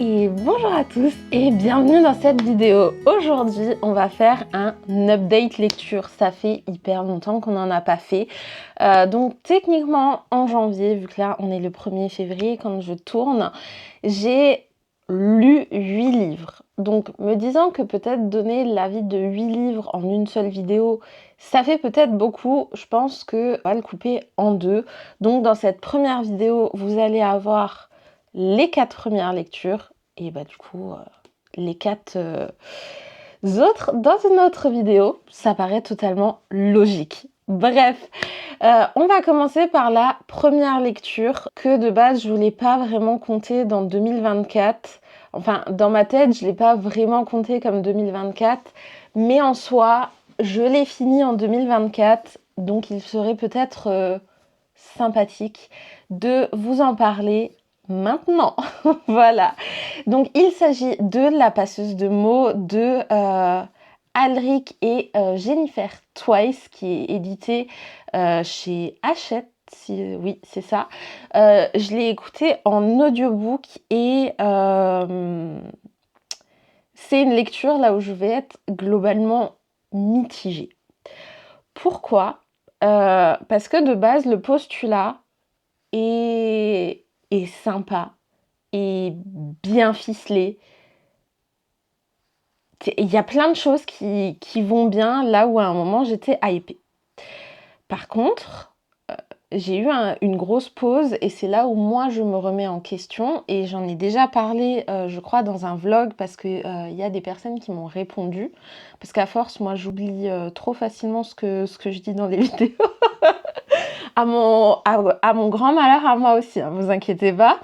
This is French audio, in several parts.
Et bonjour à tous et bienvenue dans cette vidéo. Aujourd'hui, on va faire un update lecture. Ça fait hyper longtemps qu'on n'en a pas fait. Donc techniquement, en janvier, vu que là, on est le 1er février quand je tourne, j'ai lu 8 livres. Donc me disant que peut-être donner l'avis de 8 livres en une seule vidéo, ça fait peut-être beaucoup. Je pense qu'on va le couper en deux. Donc dans cette première vidéo, vous allez avoir les 4 premières lectures et bah du coup les 4 autres dans une autre vidéo. Ça paraît totalement logique. Bref, on va commencer par la première lecture que de base je voulais pas vraiment compter dans 2024. Enfin, dans ma tête, je l'ai pas vraiment compté comme 2024, mais en soi, je l'ai fini en 2024, donc il serait peut-être sympathique de vous en parler maintenant. Voilà. Donc il s'agit de La passeuse de mots de Alric et Jennifer Twice, qui est édité chez Hachette. Oui, c'est ça. Je l'ai écouté en audiobook et c'est une lecture là où je vais être globalement mitigée. Pourquoi parce que de base, le postulat est sympa, est bien ficelé. Il y a plein de choses qui vont bien là où à un moment j'étais hypée. Par contre, j'ai eu une grosse pause et c'est là où moi je me remets en question et j'en ai déjà parlé je crois dans un vlog parce que y a des personnes qui m'ont répondu parce qu'à force moi j'oublie trop facilement ce que je dis dans les vidéos. à mon grand malheur à moi aussi, hein, vous inquiétez pas.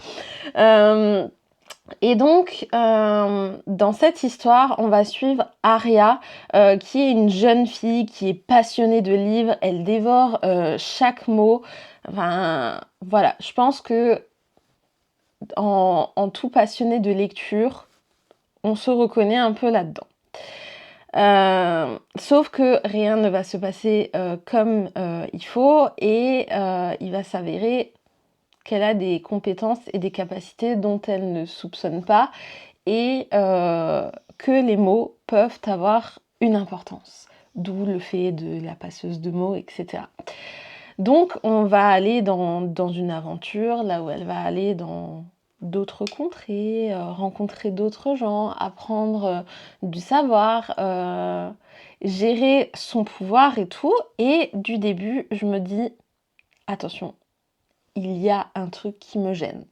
Et donc, dans cette histoire, on va suivre Aria, qui est une jeune fille qui est passionnée de livres. Elle dévore chaque mot. Enfin, voilà, je pense que en tout passionné de lecture, on se reconnaît un peu là-dedans. Sauf que rien ne va se passer comme il faut et il va s'avérer qu'elle a des compétences et des capacités dont elle ne soupçonne pas et que les mots peuvent avoir une importance. D'où le fait de la passeuse de mots, etc. Donc on va aller dans une aventure, là où elle va aller dans d'autres contrées, rencontrer d'autres gens, apprendre du savoir, gérer son pouvoir et tout. Et du début, je me dis, attention, il y a un truc qui me gêne.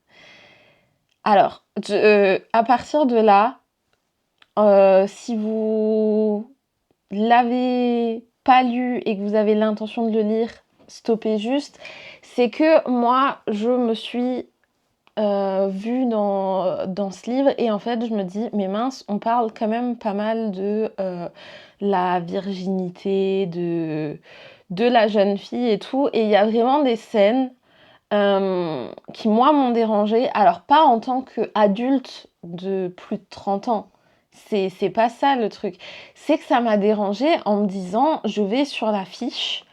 Alors, à partir de là, si vous l'avez pas lu et que vous avez l'intention de le lire, stoppez juste. C'est que moi, je me suis vue dans ce livre et en fait, je me dis, mais mince, on parle quand même pas mal de la virginité, de la jeune fille et tout. Et il y a vraiment des scènes qui moi m'ont dérangée, alors pas en tant qu'adulte de plus de 30 ans, c'est pas ça le truc, c'est que ça m'a dérangée en me disant je vais sur la fiche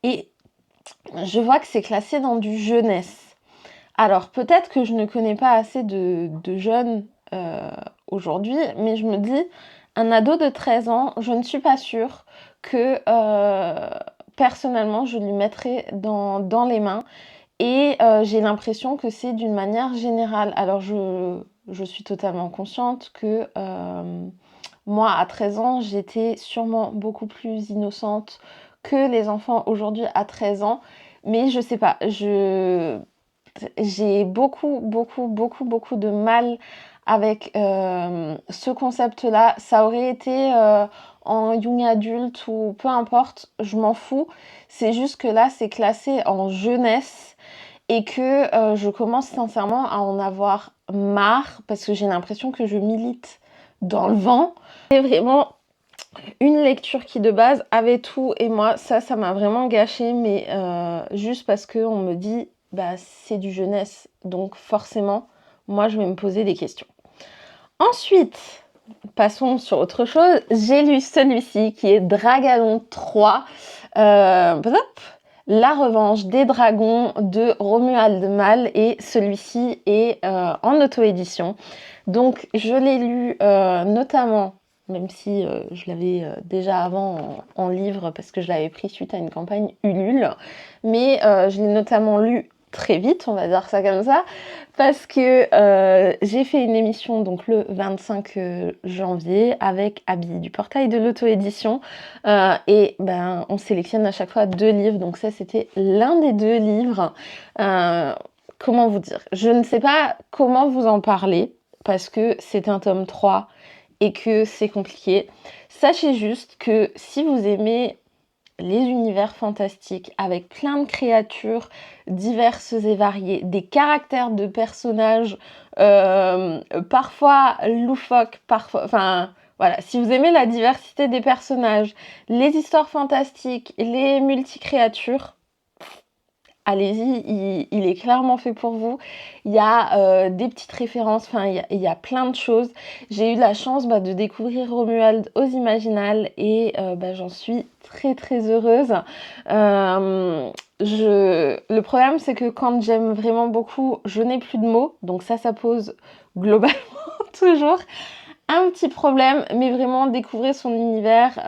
et je vois que c'est classé dans du jeunesse. Alors peut-être que je ne connais pas assez de jeunes aujourd'hui, mais je me dis un ado de 13 ans, je ne suis pas sûre que personnellement je lui mettrais dans les mains. Et j'ai l'impression que c'est d'une manière générale. Alors je suis totalement consciente que moi à 13 ans j'étais sûrement beaucoup plus innocente que les enfants aujourd'hui à 13 ans. Mais je sais pas, j'ai beaucoup de mal avec ce concept-là. Ça aurait été en young adulte ou peu importe, je m'en fous. C'est juste que là c'est classé en jeunesse et que je commence sincèrement à en avoir marre parce que j'ai l'impression que je milite dans le vent. C'est vraiment une lecture qui de base avait tout et moi ça m'a vraiment gâché, mais juste parce qu'on me dit bah c'est du jeunesse, donc forcément moi je vais me poser des questions. Ensuite, passons sur autre chose, j'ai lu celui-ci qui est Dragalon 3. La revanche des dragons de Romuald Mall et celui-ci est en auto-édition. Donc je l'ai lu notamment, même si je l'avais déjà avant en livre parce que je l'avais pris suite à une campagne Ulule, mais je l'ai notamment lu très vite, on va dire ça comme ça, parce que j'ai fait une émission donc le 25 janvier avec Abby du portail de l'auto-édition et ben on sélectionne à chaque fois 2 livres, donc ça c'était l'un des 2 livres. Comment vous dire? Je ne sais pas comment vous en parler parce que c'est un tome 3 et que c'est compliqué. Sachez juste que si vous aimez les univers fantastiques avec plein de créatures diverses et variées, des caractères de personnages parfois loufoques, parfois... Enfin, voilà, si vous aimez la diversité des personnages, les histoires fantastiques, les multicréatures, allez-y, il est clairement fait pour vous. Il y a des petites références, enfin il y a plein de choses. J'ai eu la chance de découvrir Romuald aux Imaginales et j'en suis très très heureuse. Le problème c'est que quand j'aime vraiment beaucoup, je n'ai plus de mots, donc ça pose globalement toujours un petit problème, mais vraiment découvrir son univers,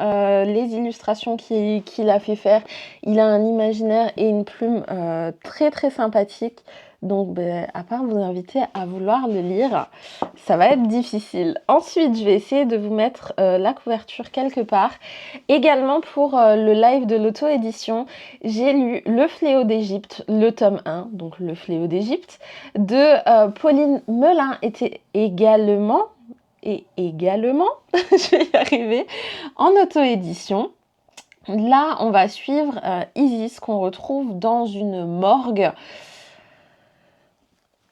les illustrations qu'il a fait faire. Il a un imaginaire et une plume très très sympathique. Donc à part vous inviter à vouloir le lire, ça va être difficile. Ensuite, je vais essayer de vous mettre la couverture quelque part. Également pour le live de l'auto-édition, j'ai lu Le Fléau d'Égypte, le tome 1, donc Le Fléau d'Égypte, de Pauline Melin, était également, je vais y arriver, en auto-édition. Là, on va suivre Isis, qu'on retrouve dans une morgue.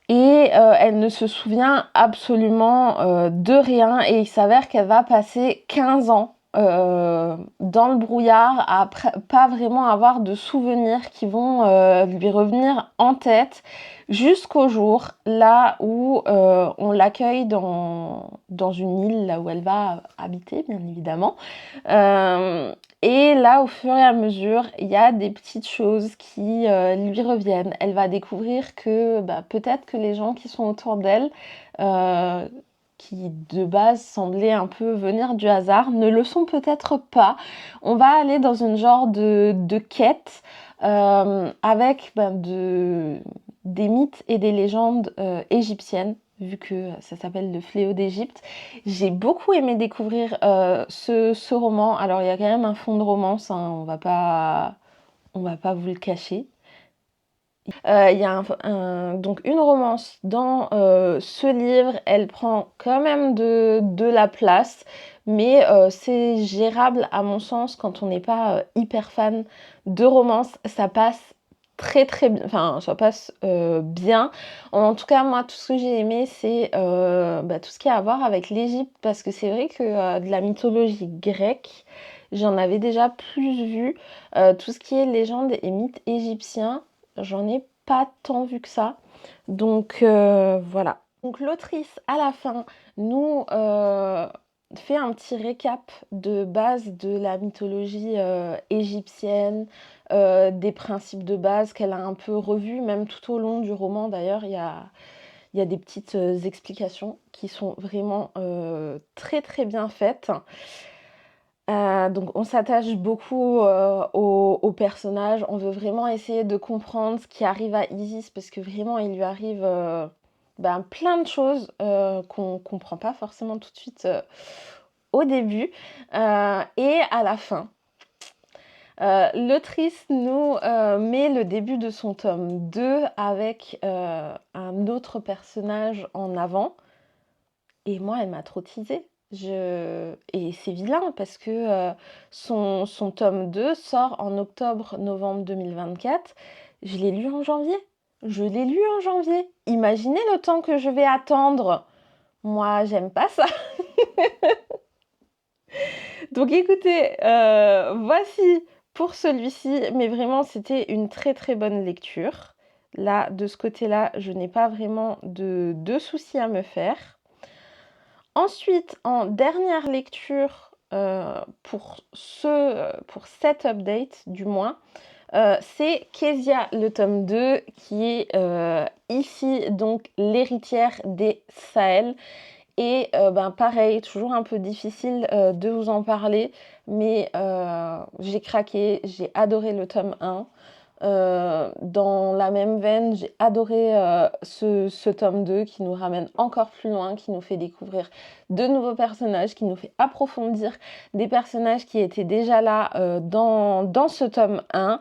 Et elle ne se souvient absolument de rien. Et il s'avère qu'elle va passer 15 ans dans le brouillard à pas vraiment avoir de souvenirs qui vont lui revenir en tête jusqu'au jour là où on l'accueille dans une île là où elle va habiter bien évidemment. Et là, au fur et à mesure, il y a des petites choses qui lui reviennent. Elle va découvrir que peut-être que les gens qui sont autour d'elle, qui de base semblaient un peu venir du hasard, ne le sont peut-être pas. On va aller dans une genre de quête avec des mythes et des légendes égyptiennes, vu que ça s'appelle Le Fléau d'Égypte. J'ai beaucoup aimé découvrir ce roman. Alors, il y a quand même un fond de romance, hein, on va pas vous le cacher. Il y a donc une romance dans ce livre. Elle prend quand même de la place, mais c'est gérable à mon sens quand on n'est pas hyper fan de romance. Ça passe très très bien, enfin ça passe bien. En tout cas, moi, tout ce que j'ai aimé, c'est tout ce qui a à voir avec l'Égypte, parce que c'est vrai que de la mythologie grecque, j'en avais déjà plus vu. Tout ce qui est légende et mythes égyptiens, j'en ai pas tant vu que ça. Donc voilà. Donc l'autrice, à la fin, nous fait un petit récap de base de la mythologie égyptienne, des principes de base qu'elle a un peu revus, même tout au long du roman d'ailleurs, il y a des petites explications qui sont vraiment très très bien faites. Donc on s'attache beaucoup au personnage, on veut vraiment essayer de comprendre ce qui arrive à Isis, parce que vraiment il lui arrive plein de choses qu'on comprend pas forcément tout de suite au début et à la fin. L'autrice nous met le début de son tome 2 avec un autre personnage en avant, et moi elle m'a trop teasée. Et c'est vilain parce que son tome 2 sort en octobre-novembre 2024. Je l'ai lu en janvier. Imaginez le temps que je vais attendre. Moi, j'aime pas ça. Donc écoutez, voici pour celui-ci. Mais vraiment, c'était une très très bonne lecture. Là, de ce côté-là, je n'ai pas vraiment de soucis à me faire. Ensuite, en dernière lecture pour cet update du moins, C'est Kezia, le tome 2, qui est ici donc l'héritière des Sahel. Et ben pareil, toujours un peu difficile de vous en parler, mais j'ai craqué, j'ai adoré le tome 1. Dans la même veine, j'ai adoré ce tome 2 qui nous ramène encore plus loin, qui nous fait découvrir de nouveaux personnages, qui nous fait approfondir des personnages qui étaient déjà là dans ce tome 1.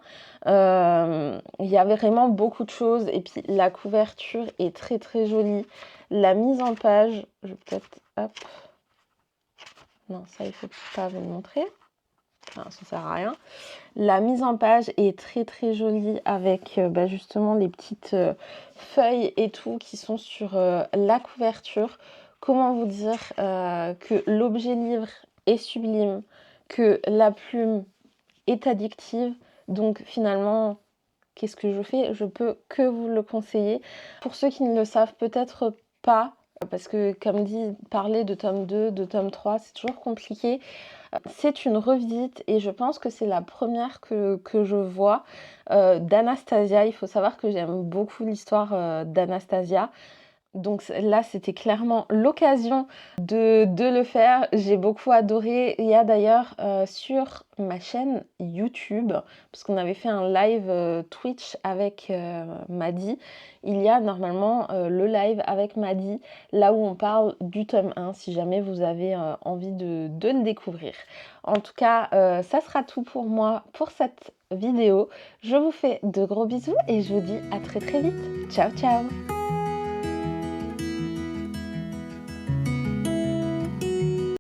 Il y avait vraiment beaucoup de choses et puis la couverture est très très jolie. La mise en page, je vais peut-être... Hop. Non, ça il faut pas vous le montrer. Enfin, ça sert à rien. La mise en page est très très jolie avec bah, justement les petites feuilles et tout qui sont sur la couverture. Comment vous dire que l'objet livre est sublime, que la plume est addictive. Donc finalement, qu'est-ce que je fais? Je peux que vous le conseiller. Pour ceux qui ne le savent peut-être pas, parce que comme dit, parler de tome 2, de tome 3, c'est toujours compliqué. C'est une revisite et je pense que c'est la première que je vois d'Anastasia. Il faut savoir que j'aime beaucoup l'histoire d'Anastasia. Donc là, c'était clairement l'occasion de le faire. J'ai beaucoup adoré. Il y a d'ailleurs sur ma chaîne YouTube, parce qu'on avait fait un live Twitch avec Maddy, il y a normalement le live avec Maddy, là où on parle du tome 1, si jamais vous avez envie de le découvrir. En tout cas, ça sera tout pour moi pour cette vidéo. Je vous fais de gros bisous et je vous dis à très très vite. Ciao ciao!